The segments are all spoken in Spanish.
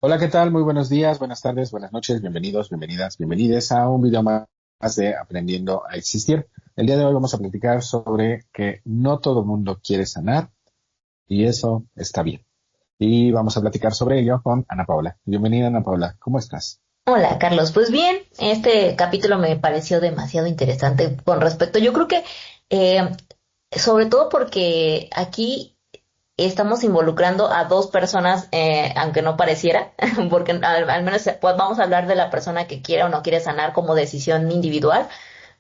Hola, ¿qué tal? Muy buenos días, buenas tardes, buenas noches, bienvenidos, bienvenidas, bienvenides a un video más de Aprendiendo a Existir. El día de hoy vamos a platicar sobre que no todo el mundo quiere sanar y eso está bien. Y vamos a platicar sobre ello con Ana Paula. Bienvenida, Ana Paula, ¿cómo estás? Hola Carlos, pues bien, este capítulo me pareció demasiado interesante con respecto, yo creo que eh, sobre todo porque aquí estamos involucrando a dos personas, aunque no pareciera, porque al menos pues, vamos a hablar de la persona que quiere o no quiere sanar como decisión individual,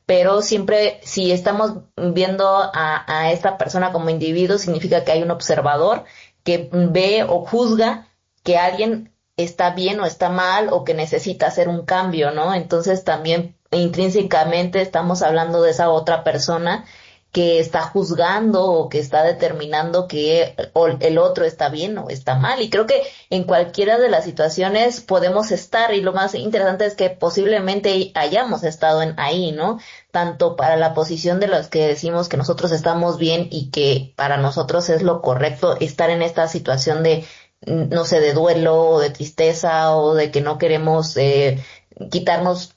pero siempre si estamos viendo a esta persona como individuo, significa que hay un observador que ve o juzga que alguien está bien o está mal o que necesita hacer un cambio, ¿no? Entonces también intrínsecamente estamos hablando de esa otra persona que está juzgando o que está determinando que el otro está bien o está mal. Y creo que en cualquiera de las situaciones podemos estar, y lo más interesante es que posiblemente hayamos estado ahí, ¿no? Tanto para la posición de los que decimos que nosotros estamos bien y que para nosotros es lo correcto estar en esta situación de, no sé, de duelo o de tristeza o de que no queremos quitarnos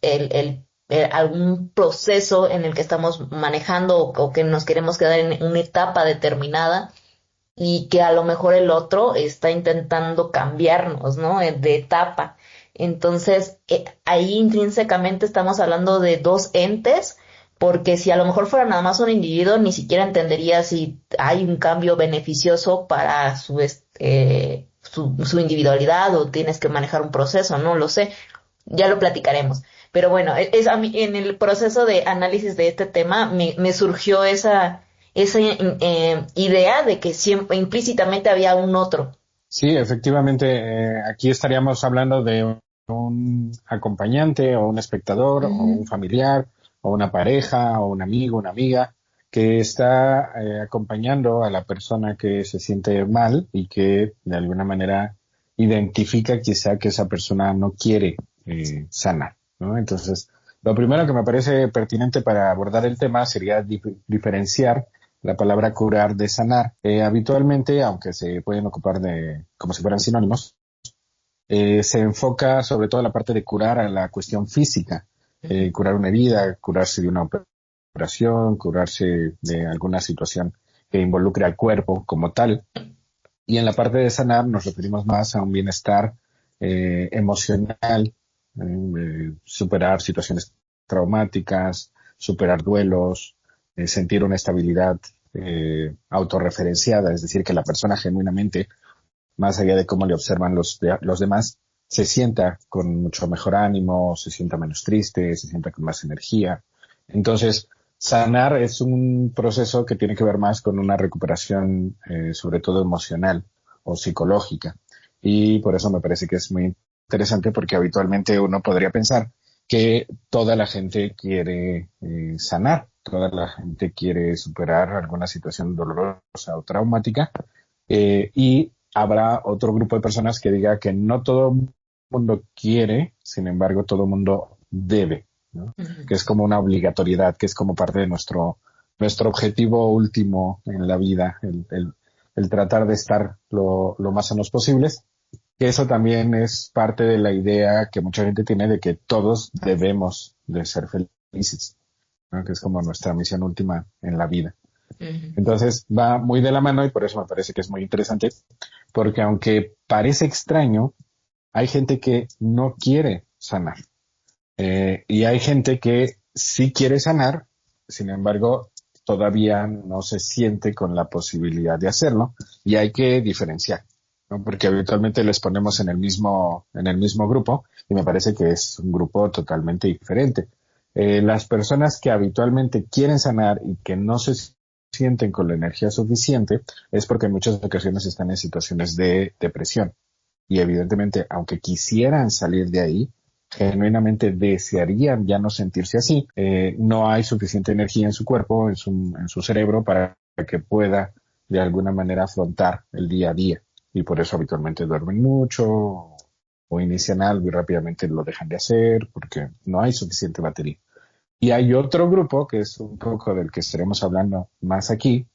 algún proceso en el que estamos manejando o que nos queremos quedar en una etapa determinada y que a lo mejor el otro está intentando cambiarnos, ¿no? De etapa. Entonces, ahí intrínsecamente estamos hablando de dos entes, porque si a lo mejor fuera nada más un individuo, ni siquiera entendería si hay un cambio beneficioso para su individualidad o tienes que manejar un proceso, no lo sé, ya lo platicaremos. Pero bueno, es a mí, en el proceso de análisis de este tema me surgió esa idea de que siempre implícitamente había un otro. Sí, efectivamente, aquí estaríamos hablando de un acompañante o un espectador o un Ujú. familiar o una pareja o un amigo, una amiga que está acompañando a la persona que se siente mal y que de alguna manera identifica quizá que esa persona no quiere sanar, ¿no? Entonces, lo primero que me parece pertinente para abordar el tema sería diferenciar la palabra curar de sanar. Habitualmente, aunque se pueden ocupar de como si fueran sinónimos, se enfoca sobre todo en la parte de curar a la cuestión física, curar una herida, curarse de una operación, curarse de alguna situación que involucre al cuerpo como tal. Y en la parte de sanar nos referimos más a un bienestar emocional, superar situaciones traumáticas, superar duelos, sentir una estabilidad autorreferenciada, es decir, que la persona genuinamente, más allá de cómo le observan los demás, se sienta con mucho mejor ánimo, se sienta menos triste, se sienta con más energía. Entonces, sanar es un proceso que tiene que ver más con una recuperación, sobre todo emocional o psicológica. Y por eso me parece que es muy interesante porque habitualmente uno podría pensar que toda la gente quiere sanar, toda la gente quiere superar alguna situación dolorosa o traumática, y habrá otro grupo de personas que diga que no todo el mundo quiere, sin embargo todo el mundo debe, ¿no? Ujú. Que es como una obligatoriedad, que es como parte de nuestro objetivo último en la vida, el tratar de estar lo más sanos posibles. Que eso también es parte de la idea que mucha gente tiene de que todos debemos de ser felices, ¿no? Que es como nuestra misión última en la vida. Ujú. Entonces va muy de la mano y por eso me parece que es muy interesante, porque aunque parece extraño, hay gente que no quiere sanar, y hay gente que sí quiere sanar, sin embargo, todavía no se siente con la posibilidad de hacerlo y hay que diferenciar, ¿no? Porque habitualmente les ponemos en el mismo grupo y me parece que es un grupo totalmente diferente. Las personas que habitualmente quieren sanar y que no se sienten con la energía suficiente es porque en muchas ocasiones están en situaciones de depresión y evidentemente, aunque quisieran salir de ahí, genuinamente desearían ya no sentirse así, no hay suficiente energía en su cuerpo, en su cerebro, para que pueda de alguna manera afrontar el día a día. Y por eso habitualmente duermen mucho o inician algo y rápidamente lo dejan de hacer porque no hay suficiente batería. Y hay otro grupo, que es un poco del que estaremos hablando más aquí,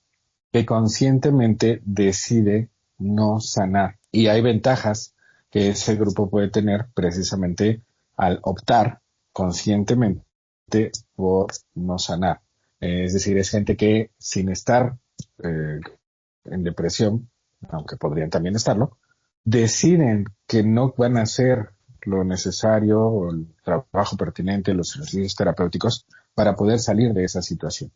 que conscientemente decide no sanar. Y hay ventajas que ese grupo puede tener precisamente al optar conscientemente por no sanar. Es decir, es gente que sin estar eh, en depresión, aunque podrían también estarlo, deciden que no van a hacer lo necesario o el trabajo pertinente, los ejercicios terapéuticos para poder salir de esa situación.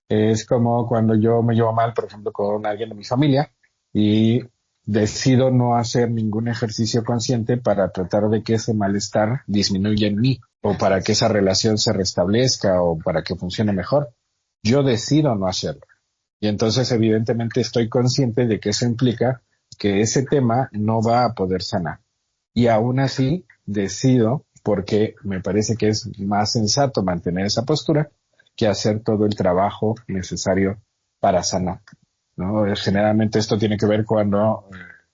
Es como cuando yo me llevo mal, por ejemplo, con alguien de mi familia y decido no hacer ningún ejercicio consciente para tratar de que ese malestar disminuya en mí o para que esa relación se restablezca o para que funcione mejor. Yo decido no hacerlo. Y entonces, evidentemente, estoy consciente de que eso implica que ese tema no va a poder sanar. Y aún así, decido, porque me parece que es más sensato mantener esa postura, que hacer todo el trabajo necesario para sanar, ¿no? Generalmente esto tiene que ver cuando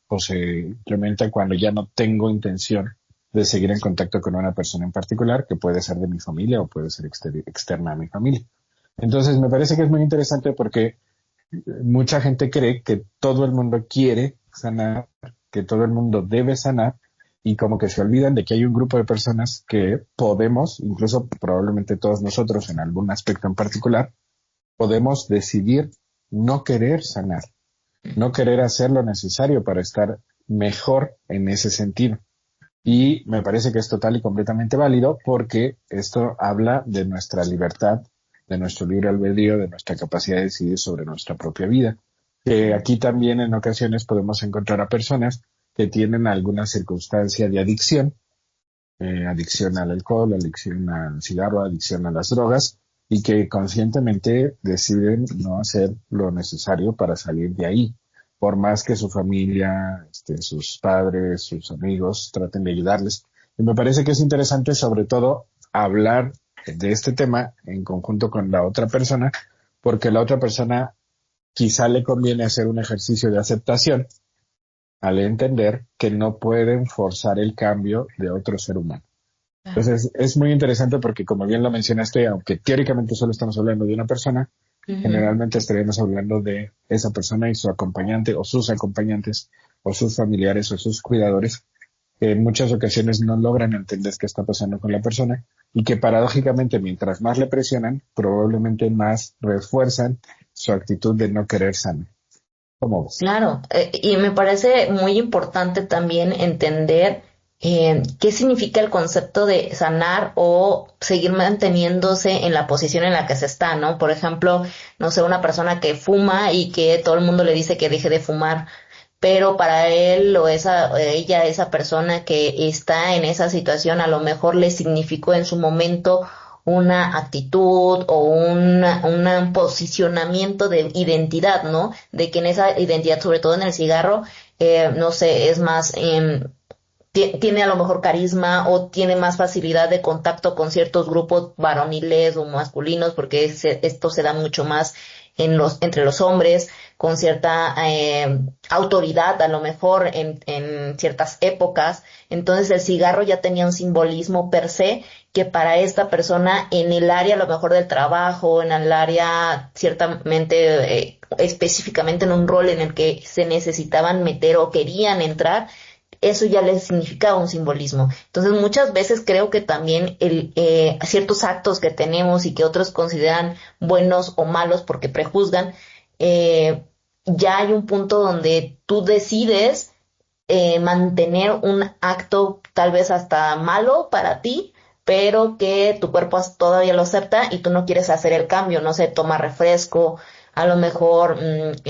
o se implementa cuando ya no tengo intención de seguir en contacto con una persona en particular, que puede ser de mi familia o puede ser externa a mi familia. Entonces, me parece que es muy interesante porque mucha gente cree que todo el mundo quiere sanar, que todo el mundo debe sanar, y como que se olvidan de que hay un grupo de personas que podemos, incluso probablemente todos nosotros en algún aspecto en particular, podemos decidir no querer sanar, no querer hacer lo necesario para estar mejor en ese sentido. Y me parece que es total y completamente válido porque esto habla de nuestra libertad, de nuestro libre albedrío, de nuestra capacidad de decidir sobre nuestra propia vida. Que aquí también en ocasiones podemos encontrar a personas que tienen alguna circunstancia de adicción, adicción al alcohol, adicción al cigarro, adicción a las drogas, y que conscientemente deciden no hacer lo necesario para salir de ahí, por más que su familia, sus padres, sus amigos traten de ayudarles. Y me parece que es interesante sobre todo hablar de este tema en conjunto con la otra persona, porque la otra persona quizá le conviene hacer un ejercicio de aceptación al entender que no pueden forzar el cambio de otro ser humano. Entonces, es muy interesante porque, como bien lo mencionaste, aunque teóricamente solo estamos hablando de una persona, Ujú. generalmente estaríamos hablando de esa persona y su acompañante o sus acompañantes o sus familiares o sus cuidadores, que en muchas ocasiones no logran entender qué está pasando con la persona y que paradójicamente, mientras más le presionan, probablemente más refuerzan su actitud de no querer sanar. ¿Cómo ves? Claro, y me parece muy importante también entender qué significa el concepto de sanar o seguir manteniéndose en la posición en la que se está, ¿no? Por ejemplo, no sé, una persona que fuma y que todo el mundo le dice que deje de fumar, pero para él o ella, esa persona que está en esa situación, a lo mejor le significó en su momento una actitud o un posicionamiento de identidad, ¿no? De que en esa identidad, sobre todo en el cigarro, no sé, es más, tiene a lo mejor carisma o tiene más facilidad de contacto con ciertos grupos varoniles o masculinos, porque esto se da mucho más entre los hombres, con cierta autoridad a lo mejor en ciertas épocas. Entonces el cigarro ya tenía un simbolismo per se que para esta persona en el área a lo mejor del trabajo, en el área ciertamente, específicamente en un rol en el que se necesitaban meter o querían entrar, eso ya les significaba un simbolismo. Entonces, muchas veces creo que también ciertos actos que tenemos y que otros consideran buenos o malos porque prejuzgan, eh, ya hay un punto donde tú decides mantener un acto tal vez hasta malo para ti, pero que tu cuerpo todavía lo acepta y tú no quieres hacer el cambio, no sé, tomar refresco, a lo mejor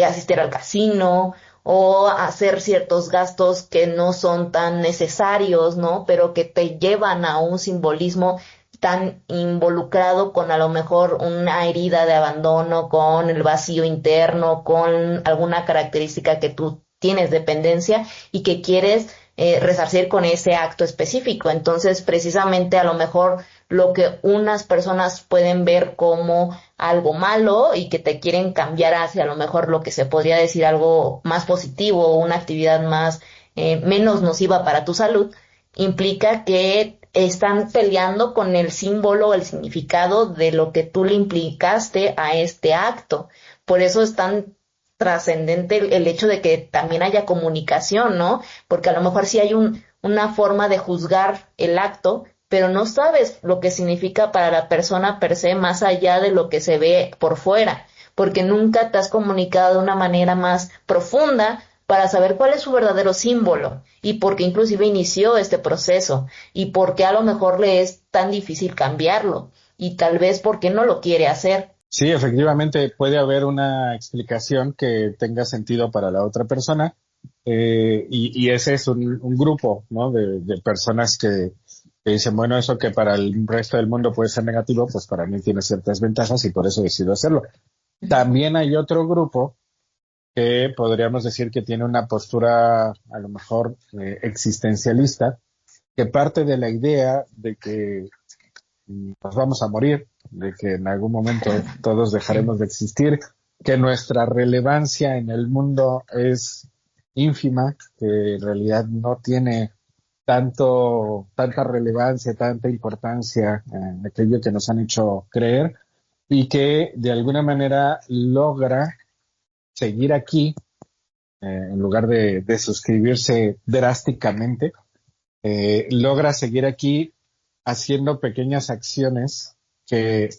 asistir al casino o hacer ciertos gastos que no son tan necesarios, ¿no? Pero que te llevan a un simbolismo tan involucrado con a lo mejor una herida de abandono, con el vacío interno, con alguna característica que tú tienes dependencia y que quieres resarcir con ese acto específico. Entonces, precisamente a lo mejor lo que unas personas pueden ver como algo malo y que te quieren cambiar hacia a lo mejor lo que se podría decir algo más positivo o una actividad más menos nociva para tu salud, implica que están peleando con el símbolo, el significado de lo que tú le implicaste a este acto. Por eso están trascendente el hecho de que también haya comunicación, ¿no? Porque a lo mejor sí hay una forma de juzgar el acto, pero no sabes lo que significa para la persona per se más allá de lo que se ve por fuera, porque nunca te has comunicado de una manera más profunda para saber cuál es su verdadero símbolo y por qué inclusive inició este proceso y por qué a lo mejor le es tan difícil cambiarlo y tal vez porque no lo quiere hacer. Sí, efectivamente puede haber una explicación que tenga sentido para la otra persona, y ese es un grupo, ¿no? De personas que dicen, bueno, eso que para el resto del mundo puede ser negativo, pues para mí tiene ciertas ventajas y por eso decido hacerlo. También hay otro grupo que podríamos decir que tiene una postura a lo mejor existencialista, que parte de la idea de que nos vamos a morir, de que en algún momento todos dejaremos de existir, que nuestra relevancia en el mundo es ínfima, que en realidad no tiene tanta relevancia, tanta importancia en aquello que nos han hecho creer, y que de alguna manera logra seguir aquí, en lugar de suscribirse drásticamente, logra seguir aquí haciendo pequeñas acciones que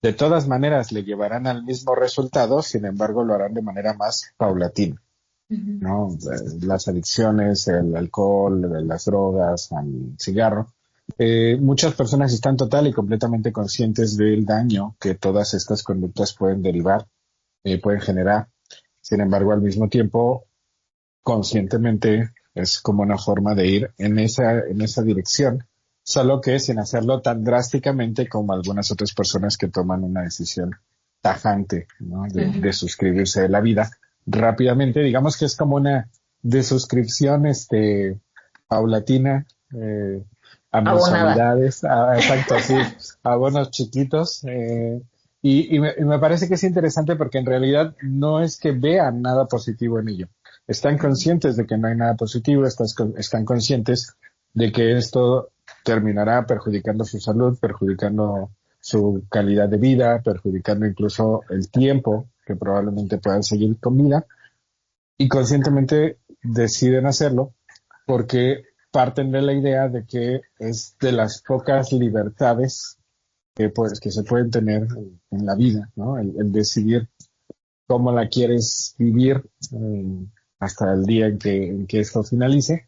de todas maneras le llevarán al mismo resultado, sin embargo lo harán de manera más paulatina, Ujú. ¿no? Las adicciones, el alcohol, las drogas, el cigarro. Muchas personas están total y completamente conscientes del daño que todas estas conductas pueden derivar, pueden generar. Sin embargo, al mismo tiempo, conscientemente es como una forma de ir en esa dirección, solo que sin hacerlo tan drásticamente como algunas otras personas que toman una decisión tajante, ¿no? De Ujú. suscribirse de la vida rápidamente. Digamos que es como una desuscripción, paulatina, a Abonada. mensualidades, exacto, así, a bonos chiquitos, y me parece que es interesante porque en realidad no es que vean nada positivo en ello. Están conscientes de que no hay nada positivo, están conscientes de que esto terminará perjudicando su salud, perjudicando su calidad de vida, perjudicando incluso el tiempo que probablemente puedan seguir con vida, y conscientemente deciden hacerlo porque parten de la idea de que es de las pocas libertades que se pueden tener en la vida, ¿no? El decidir cómo la quieres vivir, hasta el día en que esto finalice,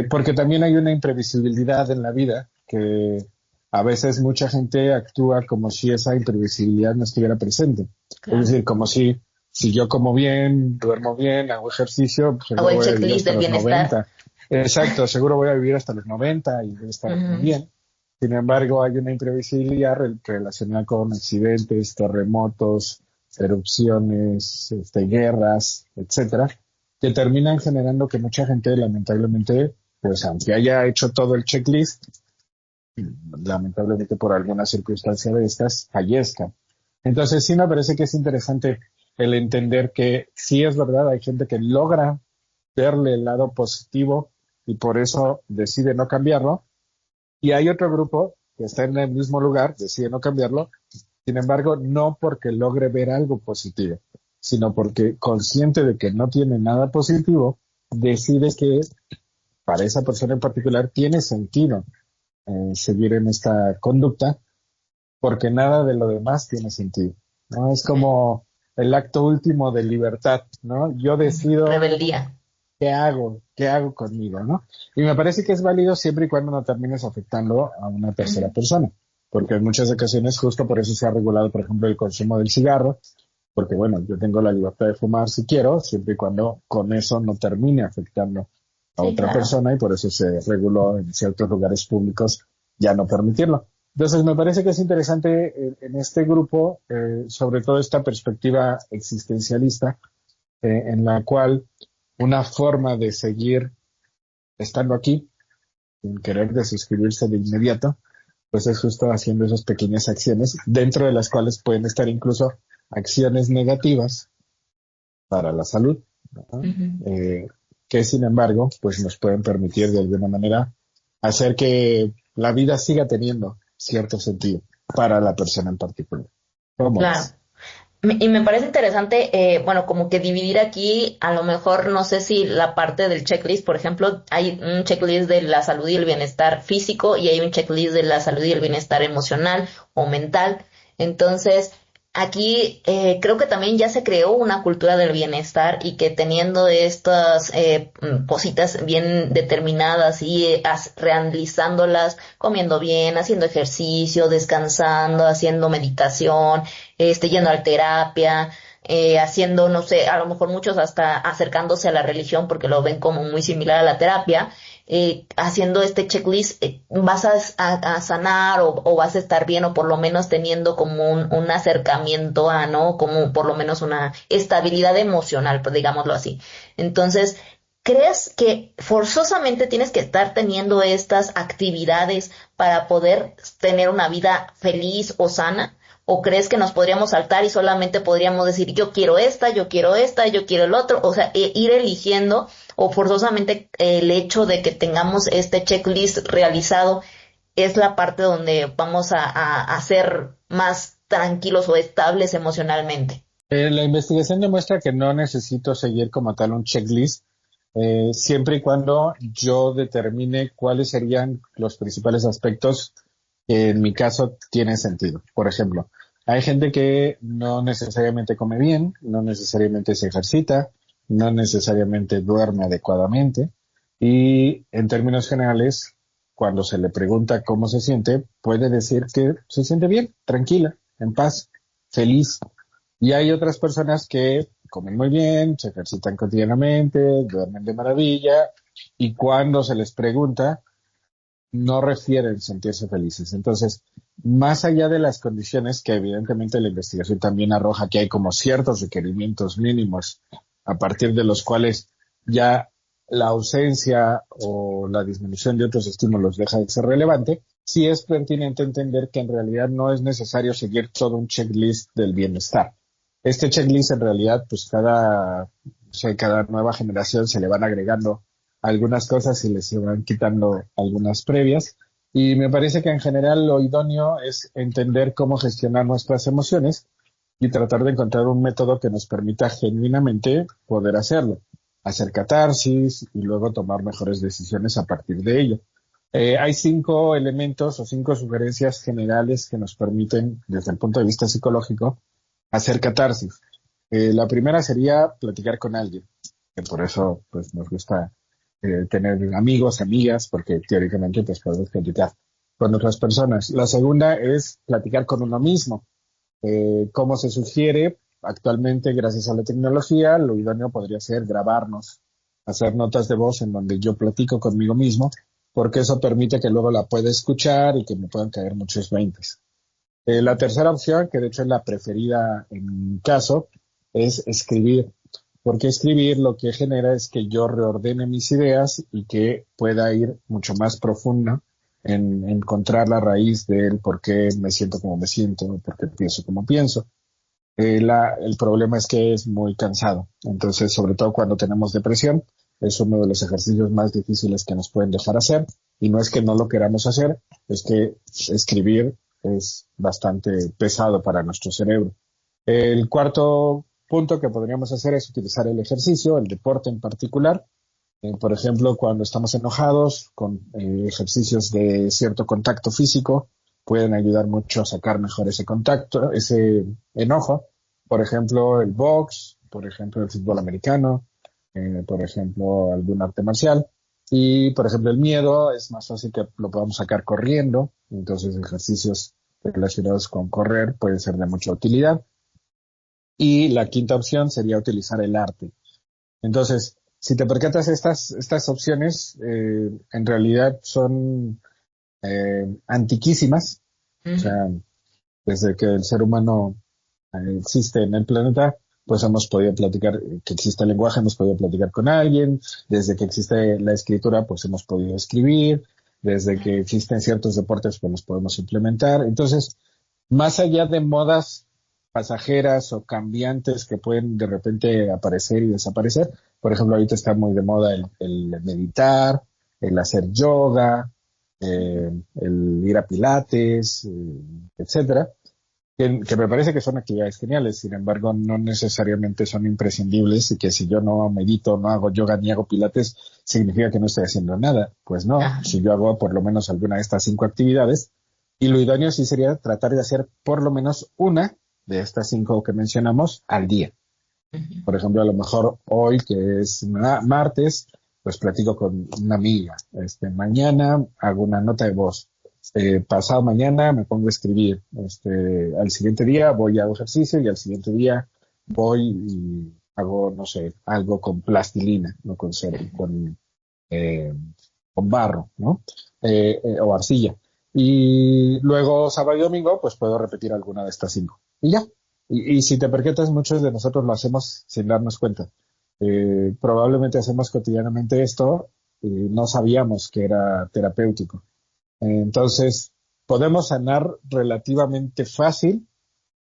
porque también hay una imprevisibilidad en la vida que a veces mucha gente actúa como si esa imprevisibilidad no estuviera presente. Es Claro. decir, como si yo como bien, duermo bien, hago ejercicio, pues Hago seguro el voy a vivir checklist hasta del los bienestar. 90. Exacto, seguro voy a vivir hasta los 90 y voy a estar muy Ujú. bien. Sin embargo, hay una imprevisibilidad relacionada con accidentes, terremotos, erupciones, guerras, etcétera, que terminan generando que mucha gente, lamentablemente, pues aunque haya hecho todo el checklist, lamentablemente por alguna circunstancia de estas, fallezca. Entonces sí me parece que es interesante el entender que sí es verdad, hay gente que logra verle el lado positivo y por eso decide no cambiarlo, y hay otro grupo que está en el mismo lugar, decide no cambiarlo, sin embargo, no porque logre ver algo positivo, sino porque consciente de que no tiene nada positivo, decide que para esa persona en particular tiene sentido seguir en esta conducta, porque nada de lo demás tiene sentido, ¿no? Es como el acto último de libertad, ¿no? Yo decido Rebeldía. qué hago conmigo, ¿no? Y me parece que es válido siempre y cuando no termines afectando a una tercera Ujú. persona, porque en muchas ocasiones justo por eso se ha regulado, por ejemplo, el consumo del cigarro, porque bueno, yo tengo la libertad de fumar si quiero, siempre y cuando con eso no termine afectando a Sí, otra claro. persona, y por eso se reguló en ciertos lugares públicos ya no permitirlo. Entonces me parece que es interesante en este grupo, sobre todo esta perspectiva existencialista, en la cual una forma de seguir estando aquí, sin querer desuscribirse de inmediato, pues es justo haciendo esas pequeñas acciones, dentro de las cuales pueden estar incluso acciones negativas para la salud, ¿no? Ujú. Que sin embargo, pues nos pueden permitir de alguna manera hacer que la vida siga teniendo cierto sentido para la persona en particular. ¿Cómo Claro. ves? Y me parece interesante, bueno, como que dividir aquí, a lo mejor, no sé si la parte del checklist, por ejemplo, hay un checklist de la salud y el bienestar físico y hay un checklist de la salud y el bienestar emocional o mental. Entonces, aquí creo que también ya se creó una cultura del bienestar y que teniendo estas cositas bien determinadas y realizándolas, comiendo bien, haciendo ejercicio, descansando, haciendo meditación, yendo a terapia, haciendo, no sé, a lo mejor muchos hasta acercándose a la religión porque lo ven como muy similar a la terapia, haciendo este checklist, vas a sanar o vas a estar bien o por lo menos teniendo como un acercamiento a, ¿no? Como por lo menos una estabilidad emocional, pues digámoslo así. Entonces, ¿crees que forzosamente tienes que estar teniendo estas actividades para poder tener una vida feliz o sana? ¿O crees que nos podríamos saltar y solamente podríamos decir yo quiero esta, yo quiero esta, yo quiero el otro? O sea, ir eligiendo o forzosamente el hecho de que tengamos este checklist realizado es la parte donde vamos a ser más tranquilos o estables emocionalmente. La investigación demuestra que no necesito seguir como tal un checklist, siempre y cuando yo determine cuáles serían los principales aspectos que en mi caso tienen sentido. Por ejemplo, hay gente que no necesariamente come bien, no necesariamente se ejercita, no necesariamente duerme adecuadamente y en términos generales, cuando se le pregunta cómo se siente, puede decir que se siente bien, tranquila, en paz, feliz. Y hay otras personas que comen muy bien, se ejercitan cotidianamente, duermen de maravilla, y cuando se les pregunta, no refieren sentirse felices. Entonces, más allá de las condiciones que evidentemente la investigación también arroja que hay como ciertos requerimientos mínimos a partir de los cuales ya la ausencia o la disminución de otros estímulos deja de ser relevante, sí es pertinente entender que en realidad no es necesario seguir todo un checklist del bienestar. Este checklist en realidad, pues o sea, cada nueva generación se le van agregando algunas cosas y les van quitando algunas previas. Y me parece que en general lo idóneo es entender cómo gestionar nuestras emociones y tratar de encontrar un método que nos permita genuinamente poder hacerlo, hacer catarsis y luego tomar mejores decisiones a partir de ello. Hay 5 elementos o 5 sugerencias generales que nos permiten, desde el punto de vista psicológico, hacer catarsis. La primera sería platicar con alguien, que por eso pues nos gusta tener amigos, amigas, porque teóricamente pues podemos platicar con otras personas. La segunda es platicar con uno mismo. Como se sugiere actualmente gracias a la tecnología, lo idóneo podría ser grabarnos, hacer notas de voz en donde yo platico conmigo mismo, porque eso permite que luego la pueda escuchar y que me puedan caer muchos veintes. La tercera opción, que de hecho es la preferida en mi caso, es escribir. Porque escribir lo que genera es que yo reordene mis ideas y que pueda ir mucho más profunda en encontrar la raíz del por qué me siento como me siento, por qué pienso como pienso. El problema es que es muy cansado. Entonces, sobre todo cuando tenemos depresión, es uno de los ejercicios más difíciles que nos pueden dejar hacer. Y no es que no lo queramos hacer, es que escribir es bastante pesado para nuestro cerebro. El cuarto punto que podríamos hacer es utilizar el ejercicio, el deporte en particular. Por ejemplo, cuando estamos enojados, con ejercicios de cierto contacto físico, pueden ayudar mucho a sacar mejor ese contacto, ese enojo. Por ejemplo, el box, por ejemplo, el fútbol americano, por ejemplo, algún arte marcial. Y, por ejemplo, el miedo es más fácil que lo podamos sacar corriendo. Entonces, ejercicios relacionados con correr pueden ser de mucha utilidad. Y la quinta opción sería utilizar el arte. Entonces, si te percatas, estas opciones en realidad son antiquísimas. O Ujú. sea, desde que el ser humano existe en el planeta, pues hemos podido platicar, que existe el lenguaje, hemos podido platicar con alguien. Desde que existe la escritura, pues hemos podido escribir. Desde que existen ciertos deportes, pues los podemos implementar. Entonces, más allá de modas pasajeras o cambiantes que pueden de repente aparecer y desaparecer, por ejemplo, ahorita está muy de moda el meditar, el hacer yoga, el ir a pilates, etcétera. que me parece que son actividades geniales, sin embargo, no necesariamente son imprescindibles y que si yo no medito, no hago yoga ni hago pilates, significa que no estoy haciendo nada. Pues no, Ajá. si yo hago por lo menos alguna de estas 5 actividades, y lo idóneo sí sería tratar de hacer por lo menos una de estas 5 que mencionamos al día. Ujú. Por ejemplo, a lo mejor hoy, que es martes, pues platico con una amiga. Mañana hago una nota de voz. Pasado mañana me pongo a escribir. Al siguiente día voy a hago ejercicio y al siguiente día voy y hago, no sé, algo con plastilina, no con cero, eh, con barro, ¿no? O arcilla. Y luego sábado y domingo, pues puedo repetir alguna de estas 5. Y ya. Y si te percatas, muchos de nosotros lo hacemos sin darnos cuenta. Probablemente hacemos cotidianamente esto y no sabíamos que era terapéutico. Entonces, podemos sanar relativamente fácil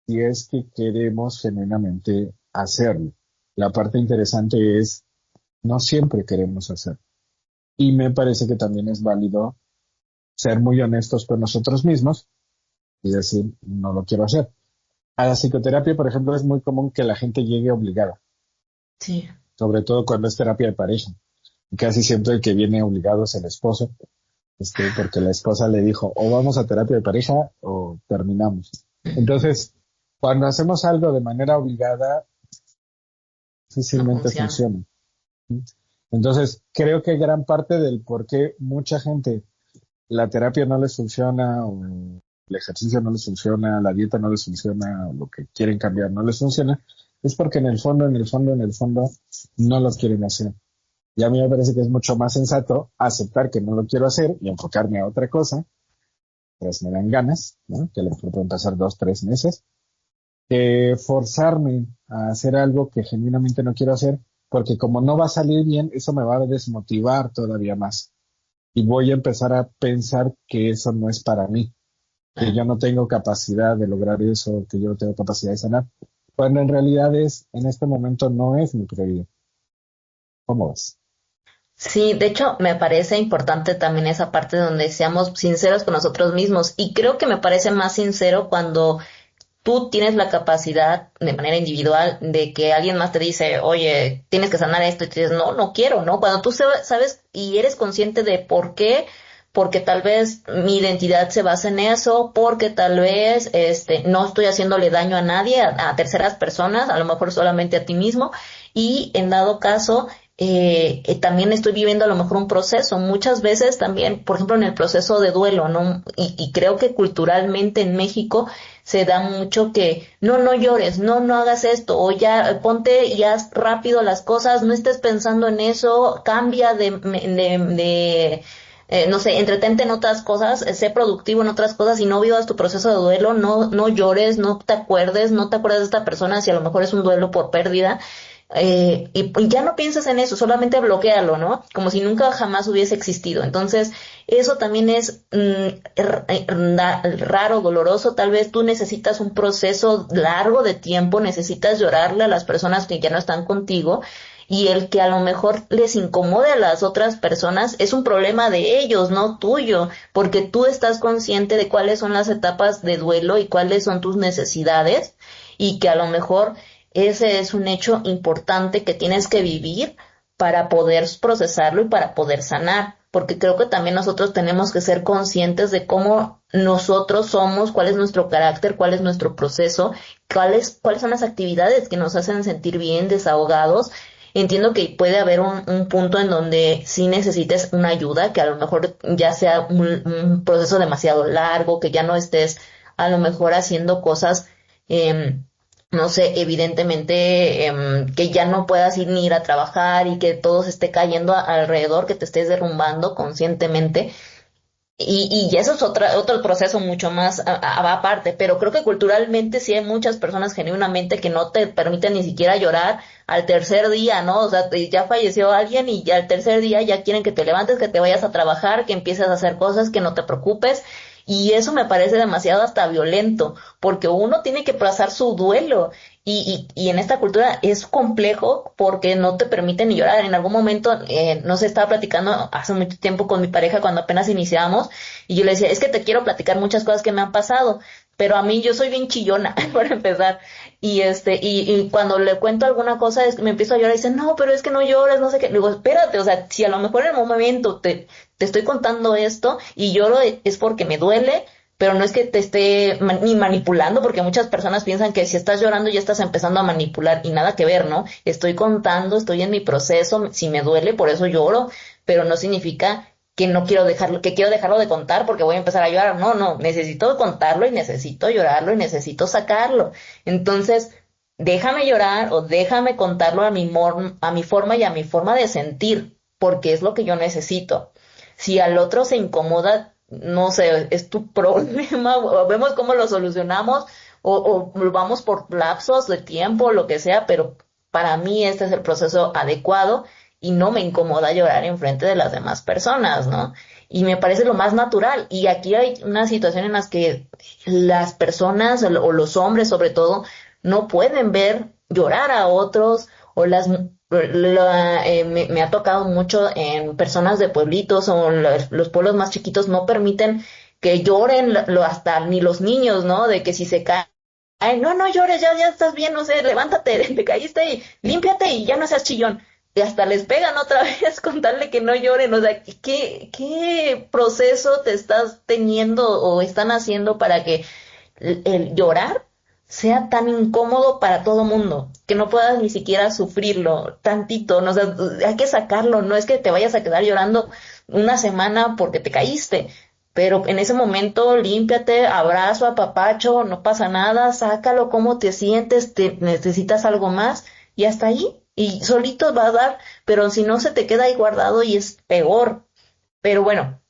si es que queremos genuinamente hacerlo. La parte interesante es, no siempre queremos hacerlo. Y me parece que también es válido ser muy honestos con nosotros mismos y decir, no lo quiero hacer. A la psicoterapia, por ejemplo, es muy común que la gente llegue obligada, Sí. sobre todo cuando es terapia de pareja. Y casi siempre el que viene obligado es el esposo, porque la esposa le dijo, o vamos a terapia de pareja o terminamos. Entonces, cuando hacemos algo de manera obligada, No difícilmente funciona. funciona. Entonces, creo que gran parte del por qué mucha gente la terapia no les funciona, o el ejercicio no les funciona, la dieta no les funciona, o lo que quieren cambiar no les funciona, es porque en el fondo, en el fondo, en el fondo, no lo quieren hacer. Y a mí me parece que es mucho más sensato aceptar que no lo quiero hacer y enfocarme a otra cosa, pues me dan ganas, ¿no? Que a lo mejor pueden pasar 2, 3 meses, que forzarme a hacer algo que genuinamente no quiero hacer, porque como no va a salir bien, eso me va a desmotivar todavía más. Y voy a empezar a pensar que eso no es para mí, que yo no tengo capacidad de lograr eso, que yo no tengo capacidad de sanar, cuando en realidad en este momento no es mi prioridad. ¿Cómo ves? Sí, de hecho, me parece importante también esa parte donde seamos sinceros con nosotros mismos y creo que me parece más sincero cuando tú tienes la capacidad de manera individual de que alguien más te dice, oye, tienes que sanar esto y tú dices, no, no quiero, ¿no? Cuando tú sabes y eres consciente de por qué, porque tal vez mi identidad se basa en eso, porque tal vez no estoy haciéndole daño a nadie, a terceras personas, a lo mejor solamente a ti mismo, y en dado caso, también estoy viviendo a lo mejor un proceso, muchas veces también, por ejemplo, en el proceso de duelo, ¿no? Y creo que culturalmente en México se da mucho que no, no llores, no, no hagas esto, o ya ponte y haz rápido las cosas, no estés pensando en eso, cambia no sé, entretente en otras cosas, sé productivo en otras cosas y no vivas tu proceso de duelo, no, no llores, no te acuerdes de esta persona si a lo mejor es un duelo por pérdida. Y ya no piensas en eso, solamente bloquéalo, ¿no? Como si nunca jamás hubiese existido. Entonces, eso también es raro, doloroso. Tal vez tú necesitas un proceso largo de tiempo, necesitas llorarle a las personas que ya no están contigo y el que a lo mejor les incomode a las otras personas es un problema de ellos, no tuyo, porque tú estás consciente de cuáles son las etapas de duelo y cuáles son tus necesidades y que a lo mejor ese es un hecho importante que tienes que vivir para poder procesarlo y para poder sanar, porque creo que también nosotros tenemos que ser conscientes de cómo nosotros somos, cuál es nuestro carácter, cuál es nuestro proceso, cuáles son las actividades que nos hacen sentir bien, desahogados. Entiendo que puede haber un punto en donde sí necesites una ayuda, que a lo mejor ya sea un proceso demasiado largo, que ya no estés a lo mejor haciendo cosas no sé, evidentemente que ya no puedas ir ni ir a trabajar y que todo se esté cayendo alrededor, que te estés derrumbando conscientemente. Y eso es otro proceso mucho más aparte, pero creo que culturalmente sí hay muchas personas genuinamente que no te permiten ni siquiera llorar al tercer día, ¿no? O sea, ya falleció alguien y ya al tercer día ya quieren que te levantes, que te vayas a trabajar, que empieces a hacer cosas, que no te preocupes. Y eso me parece demasiado hasta violento, porque uno tiene que pasar su duelo. Y en esta cultura es complejo porque no te permiten ni llorar. En algún momento, no sé, estaba platicando hace mucho tiempo con mi pareja cuando apenas iniciamos y yo le decía, es que te quiero platicar muchas cosas que me han pasado, pero a mí yo soy bien chillona, para empezar, y cuando le cuento alguna cosa, me empiezo a llorar y dice, no, pero es que no llores, no sé qué. Le digo, espérate, o sea, si a lo mejor en un momento te estoy contando esto y lloro es porque me duele, pero no es que te esté ni manipulando, porque muchas personas piensan que si estás llorando ya estás empezando a manipular y nada que ver, ¿no? Estoy contando, estoy en mi proceso, si me duele, por eso lloro, pero no significa que no quiero dejarlo, que quiero dejarlo de contar porque voy a empezar a llorar. No, no, necesito contarlo y necesito llorarlo y necesito sacarlo. Entonces, déjame llorar o déjame contarlo a mi forma y a mi forma de sentir, porque es lo que yo necesito. Si al otro se incomoda, no sé, es tu problema, o vemos cómo lo solucionamos, o vamos por lapsos de tiempo, lo que sea, pero para mí este es el proceso adecuado y no me incomoda llorar en frente de las demás personas, ¿no? Y me parece lo más natural. Y aquí hay una situación en las que las personas o los hombres sobre todo no pueden ver llorar a otros o me ha tocado mucho en personas de pueblitos o los pueblos más chiquitos no permiten que lloren hasta ni los niños, ¿no? De que si se caen, ay, no, no llores, ya estás bien, no sé, levántate, te caíste y límpiate y ya no seas chillón. Y hasta les pegan otra vez con tal de que no lloren. O sea, ¿qué proceso te estás teniendo o están haciendo para que el llorar sea tan incómodo para todo mundo, que no puedas ni siquiera sufrirlo tantito, no, o sea, hay que sacarlo, no es que te vayas a quedar llorando una semana porque te caíste, pero en ese momento límpiate, abrazo, apapacho, no pasa nada, sácalo, cómo te sientes, te necesitas algo más y hasta ahí, y solito va a dar, pero si no se te queda ahí guardado y es peor. Pero bueno,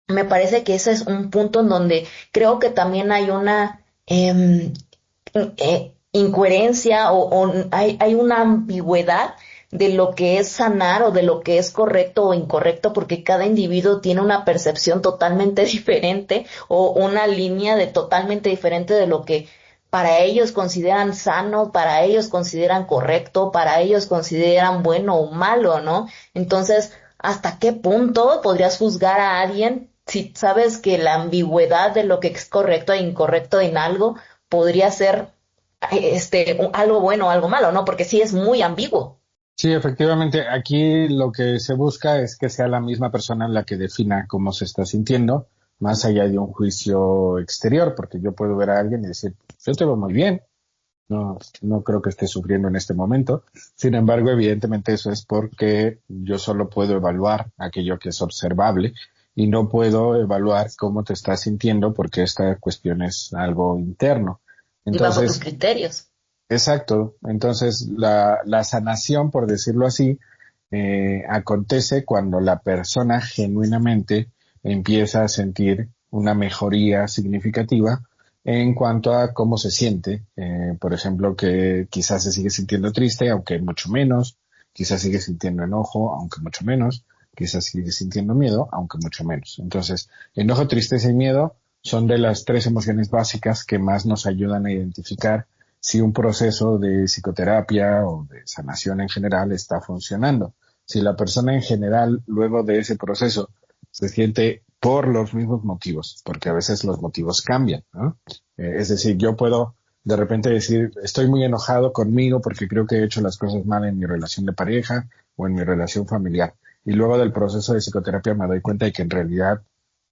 me parece que ese es un punto en donde creo que también hay una incoherencia o hay una ambigüedad de lo que es sanar o de lo que es correcto o incorrecto, porque cada individuo tiene una percepción totalmente diferente o una línea de totalmente diferente de lo que para ellos consideran sano, para ellos consideran correcto, para ellos consideran bueno o malo, ¿no? Entonces, ¿hasta qué punto podrías juzgar a alguien si sabes que la ambigüedad de lo que es correcto e incorrecto en algo podría ser algo bueno o algo malo, ¿no? Porque sí es muy ambiguo. Sí, efectivamente, aquí lo que se busca es que sea la misma persona la que defina cómo se está sintiendo, más allá de un juicio exterior, porque yo puedo ver a alguien y decir, yo te veo muy bien, no creo que esté sufriendo en este momento. Sin embargo, evidentemente eso es porque yo solo puedo evaluar aquello que es observable y no puedo evaluar cómo te estás sintiendo porque esta cuestión es algo interno. Y bajo tus Entonces, criterios. exacto. Entonces, la sanación, por decirlo así, acontece cuando la persona genuinamente empieza a sentir una mejoría significativa en cuanto a cómo se siente. Por ejemplo, que quizás se sigue sintiendo triste, aunque mucho menos, quizás sigue sintiendo enojo, aunque mucho menos, quizás sigue sintiendo miedo, aunque mucho menos. Entonces, enojo, tristeza y miedo son de las tres emociones básicas que más nos ayudan a identificar si un proceso de psicoterapia o de sanación en general está funcionando. Si la persona en general, luego de ese proceso, se siente por los mismos motivos, porque a veces los motivos cambian, ¿no? Es decir, yo puedo de repente decir, estoy muy enojado conmigo porque creo que he hecho las cosas mal en mi relación de pareja o en mi relación familiar. Y luego del proceso de psicoterapia me doy cuenta de que en realidad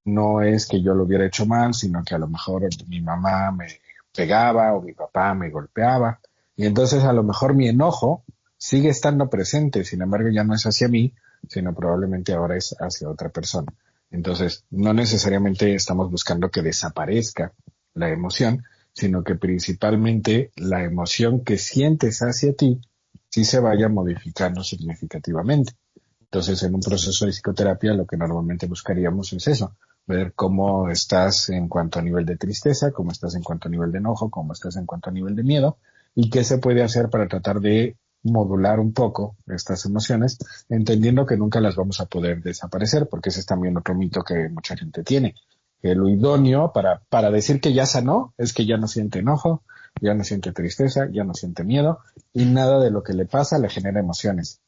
no es que yo lo hubiera hecho mal, sino que a lo mejor mi mamá me pegaba o mi papá me golpeaba. Y entonces a lo mejor mi enojo sigue estando presente, sin embargo ya no es hacia mí, sino probablemente ahora es hacia otra persona. Entonces, no necesariamente estamos buscando que desaparezca la emoción, sino que principalmente la emoción que sientes hacia ti sí se vaya modificando significativamente. Entonces, en un proceso de psicoterapia, lo que normalmente buscaríamos es eso, ver cómo estás en cuanto a nivel de tristeza, cómo estás en cuanto a nivel de enojo, cómo estás en cuanto a nivel de miedo y qué se puede hacer para tratar de modular un poco estas emociones, entendiendo que nunca las vamos a poder desaparecer, porque ese es también otro mito que mucha gente tiene, que lo idóneo para decir que ya sanó es que ya no siente enojo, ya no siente tristeza, ya no siente miedo y nada de lo que le pasa le genera emociones.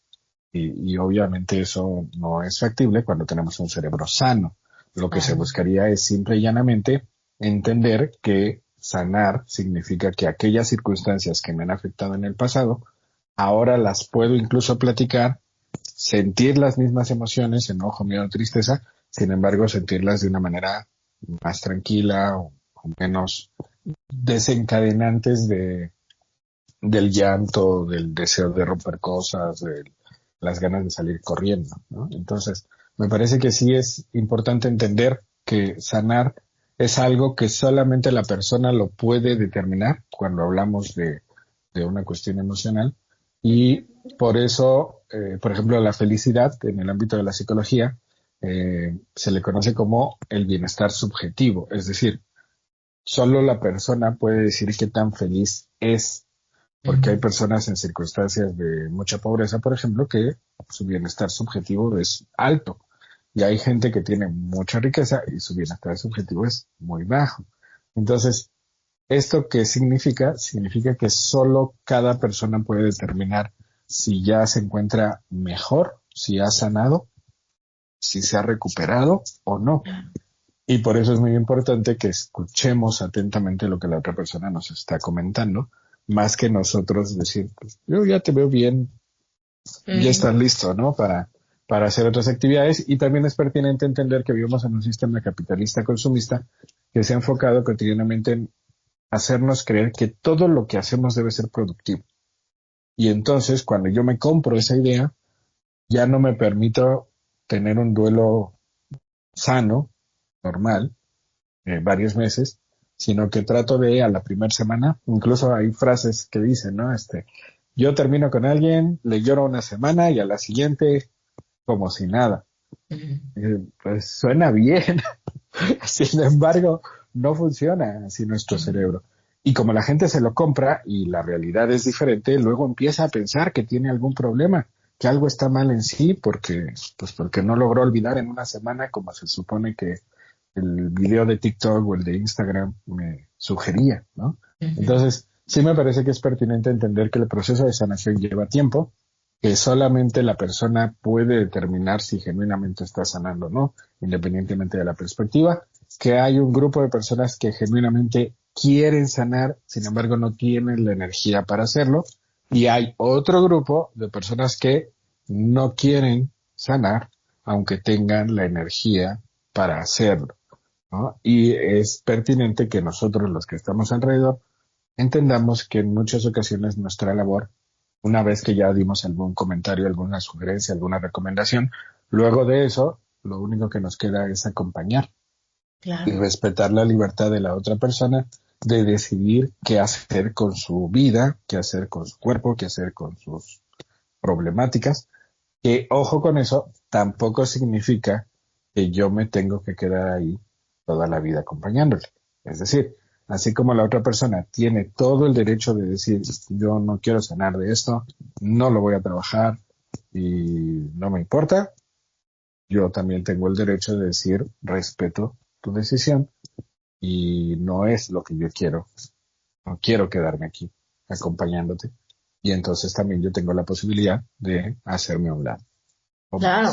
Y obviamente eso no es factible cuando tenemos un cerebro sano. Lo que se Ah, buscaría es simple y llanamente entender que sanar significa que aquellas circunstancias que me han afectado en el pasado, ahora las puedo incluso platicar, sentir las mismas emociones, enojo, miedo, tristeza, sin embargo sentirlas de una manera más tranquila o menos desencadenantes del llanto, del deseo de romper cosas, de las ganas de salir corriendo, ¿no? Entonces, me parece que sí es importante entender que sanar es algo que solamente la persona lo puede determinar cuando hablamos de una cuestión emocional y por eso, por ejemplo, la felicidad en el ámbito de la psicología se le conoce como el bienestar subjetivo, es decir, solo la persona puede decir qué tan feliz es, porque hay personas en circunstancias de mucha pobreza, por ejemplo, que su bienestar subjetivo es alto. Y hay gente que tiene mucha riqueza y su bienestar subjetivo es muy bajo. Entonces, ¿esto qué significa? Significa que solo cada persona puede determinar si ya se encuentra mejor, si ha sanado, si se ha recuperado o no. Y por eso es muy importante que escuchemos atentamente lo que la otra persona nos está comentando, más que nosotros decir, pues, yo ya te veo bien, ya estás listo, ¿no? Para hacer otras actividades. Y también es pertinente entender que vivimos en un sistema capitalista consumista que se ha enfocado cotidianamente en hacernos creer que todo lo que hacemos debe ser productivo. Y entonces, cuando yo me compro esa idea, ya no me permito tener un duelo sano, normal, varios meses, sino que trato de a la primera semana, incluso hay frases que dicen, ¿no? Yo termino con alguien, le lloro una semana y a la siguiente como si nada. Pues suena bien, sin embargo, no funciona así nuestro cerebro. Y como la gente se lo compra y la realidad es diferente, luego empieza a pensar que tiene algún problema, que algo está mal en sí, porque no logró olvidar en una semana como se supone que el video de TikTok o el de Instagram me sugería, ¿no? Entonces, sí me parece que es pertinente entender que el proceso de sanación lleva tiempo, que solamente la persona puede determinar si genuinamente está sanando o no, independientemente de la perspectiva, que hay un grupo de personas que genuinamente quieren sanar, sin embargo no tienen la energía para hacerlo, y hay otro grupo de personas que no quieren sanar, aunque tengan la energía para hacerlo, ¿no? Y es pertinente que nosotros, los que estamos alrededor, entendamos que en muchas ocasiones nuestra labor, una vez que ya dimos algún comentario, alguna sugerencia, alguna recomendación, luego de eso, lo único que nos queda es acompañar y respetar la libertad de la otra persona de decidir qué hacer con su vida, qué hacer con su cuerpo, qué hacer con sus problemáticas. Que, ojo con eso, tampoco significa que yo me tengo que quedar ahí toda la vida acompañándole. Es decir, así como la otra persona tiene todo el derecho de decir, yo no quiero sanar de esto, no lo voy a trabajar y no me importa, yo también tengo el derecho de decir, respeto tu decisión y no es lo que yo quiero. No quiero quedarme aquí acompañándote. Y entonces también yo tengo la posibilidad de hacerme a un lado. Claro,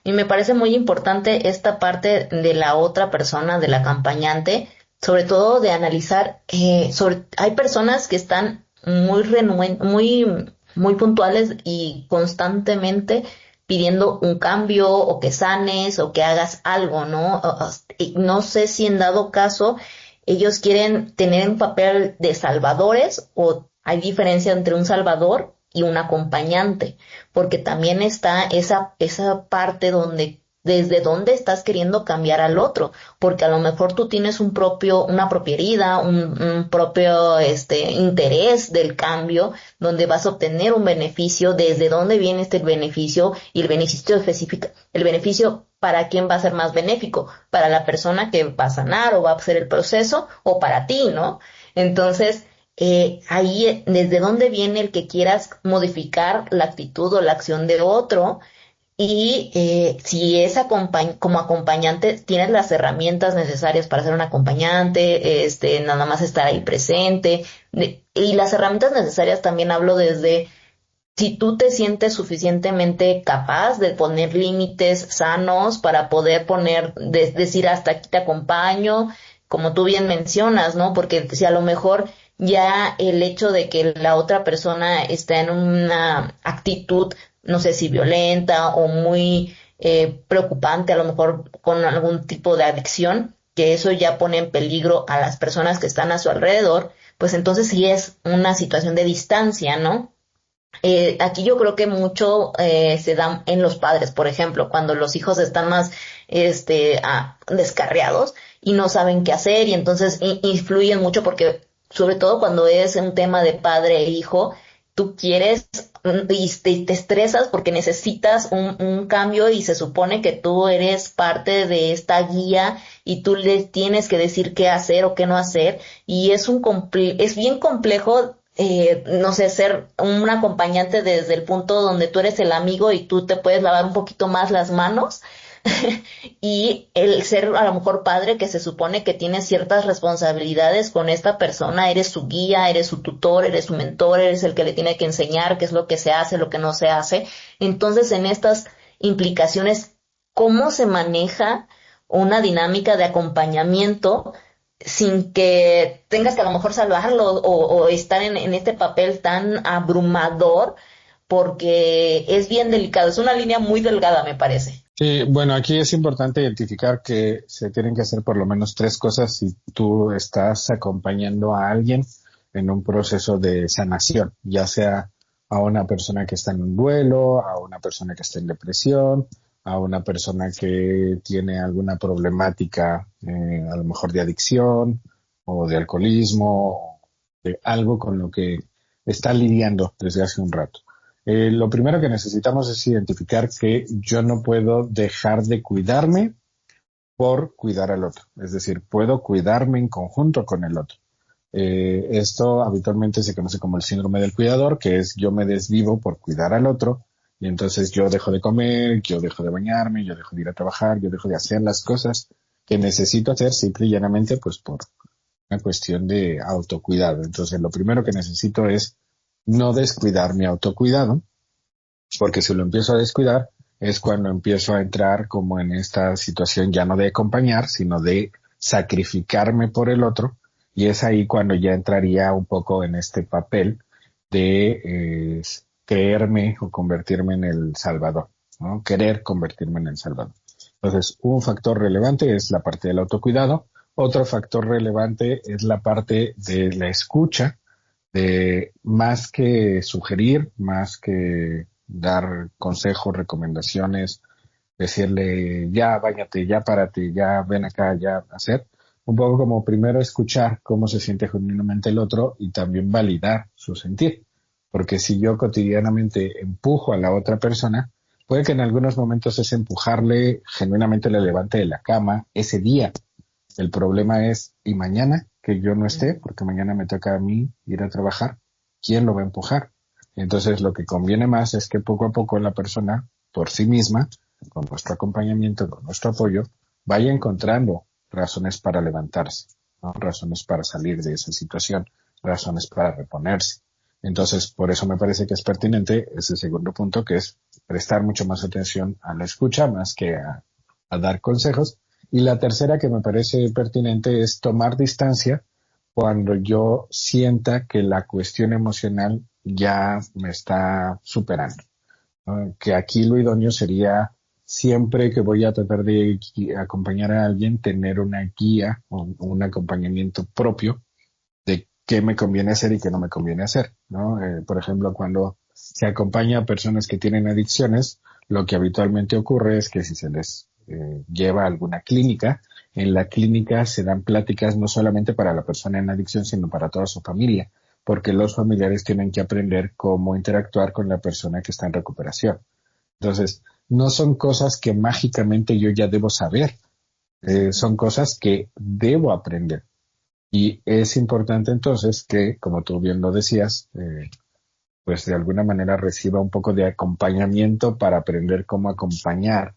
y me parece muy importante esta parte de la otra persona, del acompañante, sobre todo de analizar, hay personas que están muy puntuales y constantemente pidiendo un cambio o que sanes o que hagas algo, ¿no? Y no sé si en dado caso ellos quieren tener un papel de salvadores o hay diferencia entre un salvador y un acompañante, porque también está esa parte donde desde dónde estás queriendo cambiar al otro, porque a lo mejor tú tienes una propia herida, un propio interés del cambio, donde vas a obtener un beneficio, desde dónde viene este beneficio y el beneficio específico, el beneficio para quién va a ser más benéfico, para la persona que va a sanar o va a hacer el proceso o para ti, ¿no? Entonces, ahí desde dónde viene el que quieras modificar la actitud o la acción de otro y si es como acompañante tienes las herramientas necesarias para ser un acompañante, nada más estar ahí presente y las herramientas necesarias también hablo desde si tú te sientes suficientemente capaz de poner límites sanos para poder decir hasta aquí te acompaño, como tú bien mencionas, ¿no? Porque si a lo mejor ya el hecho de que la otra persona está en una actitud, no sé si violenta o muy preocupante, a lo mejor con algún tipo de adicción, que eso ya pone en peligro a las personas que están a su alrededor, pues entonces sí es una situación de distancia, ¿no? Aquí yo creo que mucho se da en los padres, por ejemplo, cuando los hijos están más descarriados y no saben qué hacer y entonces influyen mucho porque sobre todo cuando es un tema de padre e hijo, tú quieres y te estresas porque necesitas un cambio y se supone que tú eres parte de esta guía y tú le tienes que decir qué hacer o qué no hacer y es bien complejo no sé, ser un acompañante desde el punto donde tú eres el amigo y tú te puedes lavar un poquito más las manos y el ser a lo mejor padre que se supone que tiene ciertas responsabilidades con esta persona, eres su guía, eres su tutor, eres su mentor, eres el que le tiene que enseñar qué es lo que se hace, lo que no se hace. Entonces, en estas implicaciones, ¿cómo se maneja una dinámica de acompañamiento sin que tengas que a lo mejor salvarlo o estar en este papel tan abrumador? Porque es bien delicado, es una línea muy delgada, me parece. Sí, bueno, aquí es importante identificar que se tienen que hacer por lo menos tres cosas si tú estás acompañando a alguien en un proceso de sanación, ya sea a una persona que está en un duelo, a una persona que está en depresión, a una persona que tiene alguna problemática, a lo mejor de adicción o de alcoholismo, de algo con lo que está lidiando desde hace un rato. Lo primero que necesitamos es identificar que yo no puedo dejar de cuidarme por cuidar al otro. Es decir, puedo cuidarme en conjunto con el otro. Esto habitualmente se conoce como el síndrome del cuidador, que es yo me desvivo por cuidar al otro y entonces yo dejo de comer, yo dejo de bañarme, yo dejo de ir a trabajar, yo dejo de hacer las cosas que necesito hacer simple y llanamente pues por una cuestión de autocuidado. Entonces lo primero que necesito es no descuidar mi autocuidado, porque si lo empiezo a descuidar es cuando empiezo a entrar como en esta situación ya no de acompañar, sino de sacrificarme por el otro, y es ahí cuando ya entraría un poco en este papel de creerme o convertirme en el salvador, ¿no? Querer convertirme en el salvador. Entonces, un factor relevante es la parte del autocuidado, otro factor relevante es la parte de la escucha, de más que sugerir, más que dar consejos, recomendaciones, decirle ya báñate, ya párate, ya ven acá, ya hacer, un poco como primero escuchar cómo se siente genuinamente el otro y también validar su sentir. Porque si yo cotidianamente empujo a la otra persona, puede que en algunos momentos ese empujarle genuinamente le levante de la cama ese día. El problema es, ¿y mañana que yo no esté? Porque mañana me toca a mí ir a trabajar. ¿Quién lo va a empujar? Entonces, lo que conviene más es que poco a poco la persona, por sí misma, con nuestro acompañamiento, con nuestro apoyo, vaya encontrando razones para levantarse, ¿no? Razones para salir de esa situación, razones para reponerse. Entonces, por eso me parece que es pertinente ese segundo punto, que es prestar mucho más atención a la escucha más que a dar consejos. Y la tercera que me parece pertinente es tomar distancia cuando yo sienta que la cuestión emocional ya me está superando, ¿no? Que aquí lo idóneo sería siempre que voy a tratar de acompañar a alguien, tener una guía o un acompañamiento propio de qué me conviene hacer y qué no me conviene hacer, ¿no? Por ejemplo, cuando se acompaña a personas que tienen adicciones, lo que habitualmente ocurre es que si se les lleva a alguna clínica, en la clínica se dan pláticas no solamente para la persona en adicción, sino para toda su familia, porque los familiares tienen que aprender cómo interactuar con la persona que está en recuperación. Entonces, no son cosas que mágicamente yo ya debo saber, son cosas que debo aprender. Y es importante entonces que, como tú bien lo decías, pues de alguna manera reciba un poco de acompañamiento para aprender cómo acompañar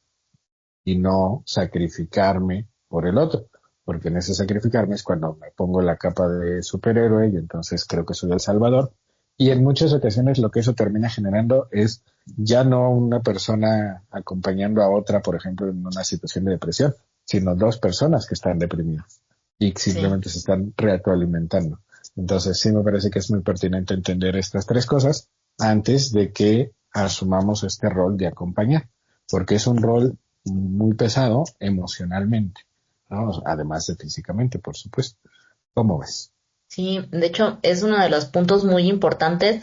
y no sacrificarme por el otro. Porque en ese sacrificarme es cuando me pongo la capa de superhéroe y entonces creo que soy el salvador. Y en muchas ocasiones lo que eso termina generando es ya no una persona acompañando a otra, por ejemplo, en una situación de depresión, sino dos personas que están deprimidas. y Sí. simplemente se están retroalimentando. Entonces sí me parece que es muy pertinente entender estas tres cosas antes de que asumamos este rol de acompañar, porque es un rol muy pesado emocionalmente, ¿no? Además de físicamente, por supuesto. ¿Cómo ves? Sí, de hecho es uno de los puntos muy importantes.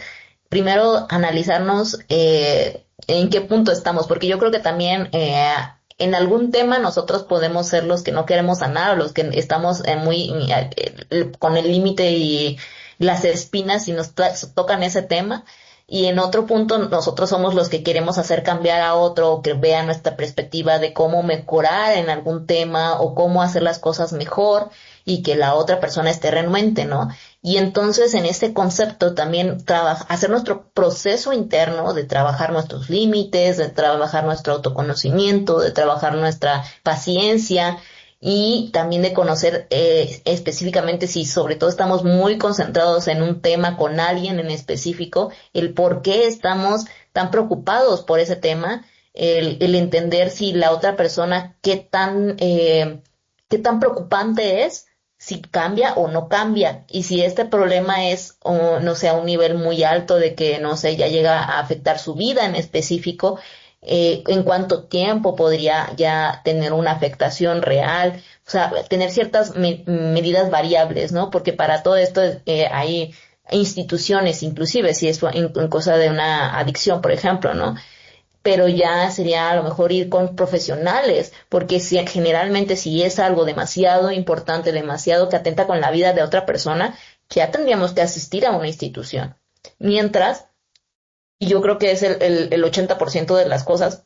Primero, analizarnos en qué punto estamos, porque yo creo que también en algún tema nosotros podemos ser los que no queremos sanar o los que estamos con el límite y las espinas y nos tocan ese tema. Y en otro punto nosotros somos los que queremos hacer cambiar a otro o que vea nuestra perspectiva de cómo mejorar en algún tema o cómo hacer las cosas mejor y que la otra persona esté renuente, ¿no? Y entonces en este concepto también hacer nuestro proceso interno de trabajar nuestros límites, de trabajar nuestro autoconocimiento, de trabajar nuestra paciencia y también de conocer específicamente si sobre todo estamos muy concentrados en un tema con alguien en específico, el por qué estamos tan preocupados por ese tema, el entender si la otra persona qué tan preocupante es, si cambia o no cambia, y si este problema es, o, no sé, a un nivel muy alto de que, no sé, ya llega a afectar su vida en específico, en cuánto tiempo podría ya tener una afectación real, o sea, tener ciertas medidas variables, ¿no? Porque para todo esto hay instituciones, inclusive si es en cosa de una adicción, por ejemplo, ¿no? Pero ya sería a lo mejor ir con profesionales, porque si generalmente si es algo demasiado importante, demasiado que atenta con la vida de otra persona, ya tendríamos que asistir a una institución. Mientras, y yo creo que es el 80% de las cosas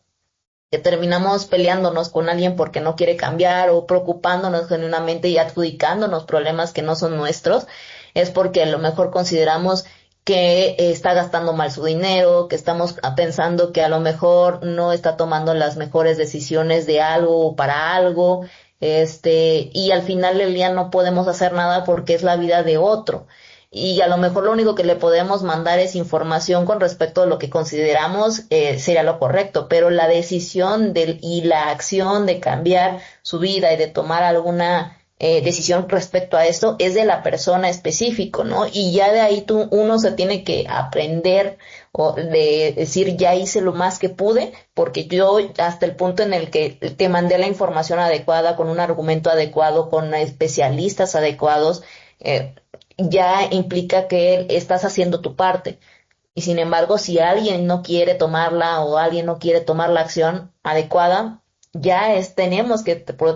que terminamos peleándonos con alguien porque no quiere cambiar o preocupándonos genuinamente y adjudicándonos problemas que no son nuestros, es porque a lo mejor consideramos que está gastando mal su dinero, que estamos pensando que a lo mejor no está tomando las mejores decisiones de algo o para algo, y al final del día no podemos hacer nada porque es la vida de otro y a lo mejor lo único que le podemos mandar es información con respecto a lo que consideramos sería lo correcto, pero la decisión y la acción de cambiar su vida y de tomar alguna decisión respecto a esto es de la persona específico, ¿no? Y ya de ahí uno se tiene que aprender o de decir ya hice lo más que pude, porque yo hasta el punto en el que te mandé la información adecuada, con un argumento adecuado, con especialistas adecuados, eh, ya implica que estás haciendo tu parte. Y sin embargo, si alguien no quiere tomarla o alguien no quiere tomar la acción adecuada, tenemos que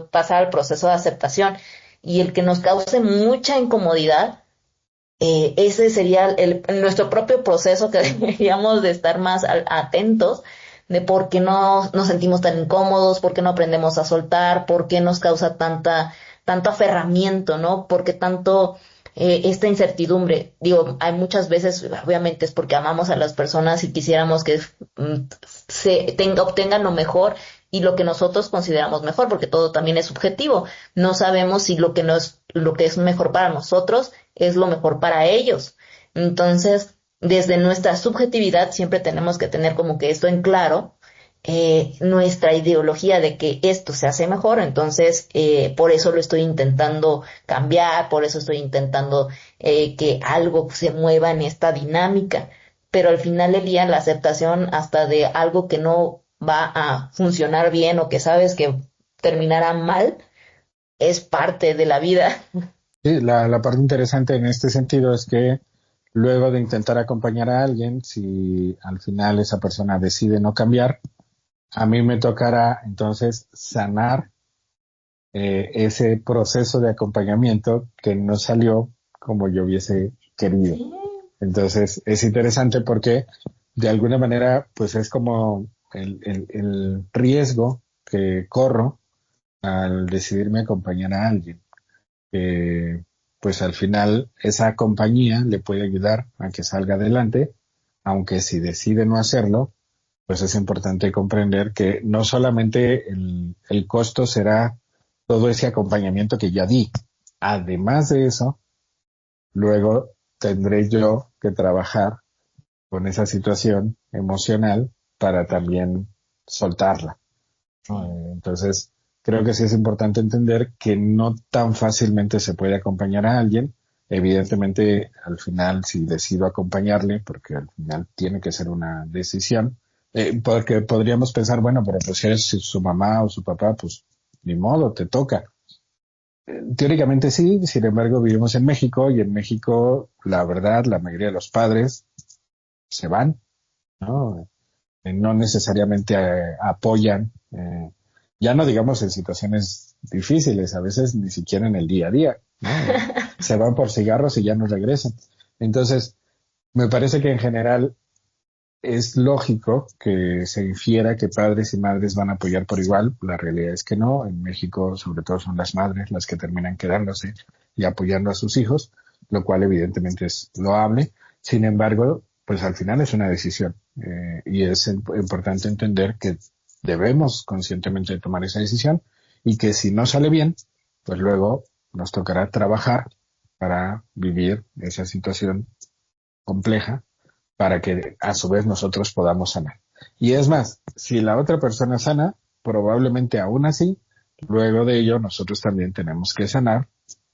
pasar el proceso de aceptación. Y el que nos cause mucha incomodidad, ese sería nuestro propio proceso que deberíamos de estar más atentos de por qué no nos sentimos tan incómodos, por qué no aprendemos a soltar, por qué nos causa tanto aferramiento, ¿no? Por qué tanto esta incertidumbre. Digo, hay muchas veces, obviamente es porque amamos a las personas y quisiéramos que obtengan lo mejor y lo que nosotros consideramos mejor, porque todo también es subjetivo. No sabemos si lo que es mejor para nosotros es lo mejor para ellos. Entonces, desde nuestra subjetividad siempre tenemos que tener como que esto en claro, nuestra ideología de que esto se hace mejor, entonces por eso lo estoy intentando cambiar, por eso estoy intentando que algo se mueva en esta dinámica, pero al final del día la aceptación hasta de algo que no va a funcionar bien o que sabes que terminará mal es parte de la vida. Sí, la parte interesante en este sentido es que luego de intentar acompañar a alguien, si al final esa persona decide no cambiar, a mí me tocará entonces sanar ese proceso de acompañamiento que no salió como yo hubiese querido. Sí. Entonces es interesante porque de alguna manera pues es como el riesgo que corro al decidirme acompañar a alguien. Pues al final esa compañía le puede ayudar a que salga adelante, aunque si decide no hacerlo, pues es importante comprender que no solamente el costo será todo ese acompañamiento que ya di. Además de eso, luego tendré yo que trabajar con esa situación emocional para también soltarla, ¿no? Sí. Entonces, creo que sí es importante entender que no tan fácilmente se puede acompañar a alguien. Evidentemente, al final, si decido acompañarle, porque al final tiene que ser una decisión, porque podríamos pensar, bueno, pero pues si eres su mamá o su papá, pues ni modo, te toca. Teóricamente sí, sin embargo, vivimos en México y en México, la verdad, la mayoría de los padres se van, ¿no? No necesariamente apoyan, ya no digamos en situaciones difíciles, a veces ni siquiera en el día a día, ¿no? Se van por cigarros y ya no regresan. Entonces, me parece que en general es lógico que se infiera que padres y madres van a apoyar por igual. La realidad es que no. En México, sobre todo, son las madres las que terminan quedándose y apoyando a sus hijos, lo cual evidentemente es loable. Sin embargo, pues al final es una decisión y es importante entender que debemos conscientemente tomar esa decisión y que si no sale bien, pues luego nos tocará trabajar para vivir esa situación compleja para que a su vez nosotros podamos sanar. Y es más, si la otra persona sana, probablemente aún así, luego de ello nosotros también tenemos que sanar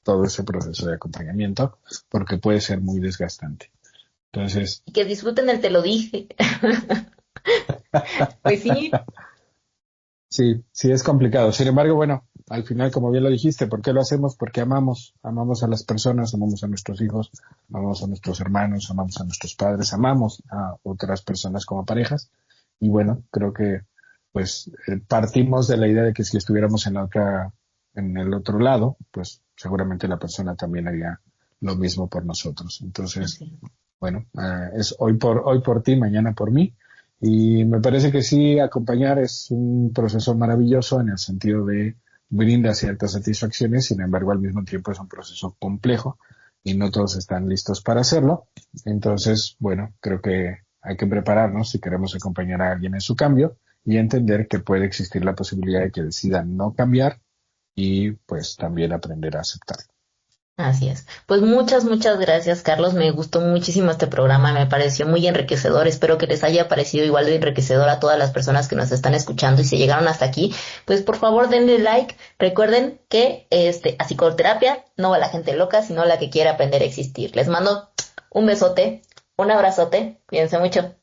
todo ese proceso de acompañamiento porque puede ser muy desgastante. Entonces, Y que disfruten el te lo dije. Pues sí, sí, sí es complicado. Sin embargo, bueno, al final, como bien lo dijiste, ¿por qué lo hacemos? Porque amamos a las personas, amamos a nuestros hijos, amamos a nuestros hermanos, amamos a nuestros padres, amamos a otras personas como parejas. Y bueno, creo que pues partimos de la idea de que si estuviéramos en el otro lado, pues seguramente la persona también haría lo mismo por nosotros. Entonces, así. bueno, es hoy por ti, mañana por mí. Y me parece que sí, acompañar es un proceso maravilloso en el sentido de brinda ciertas satisfacciones, sin embargo, al mismo tiempo es un proceso complejo y no todos están listos para hacerlo. Entonces, bueno, creo que hay que prepararnos si queremos acompañar a alguien en su cambio y entender que puede existir la posibilidad de que decida no cambiar y pues también aprender a aceptarlo. Así es. Pues muchas gracias, Carlos. Me gustó muchísimo este programa, me pareció muy enriquecedor. Espero que les haya parecido igual de enriquecedor a todas las personas que nos están escuchando y si llegaron hasta aquí, pues por favor denle like. Recuerden que a psicoterapia no va la gente loca, sino la que quiere aprender a existir. Les mando un besote, un abrazote, cuídense mucho.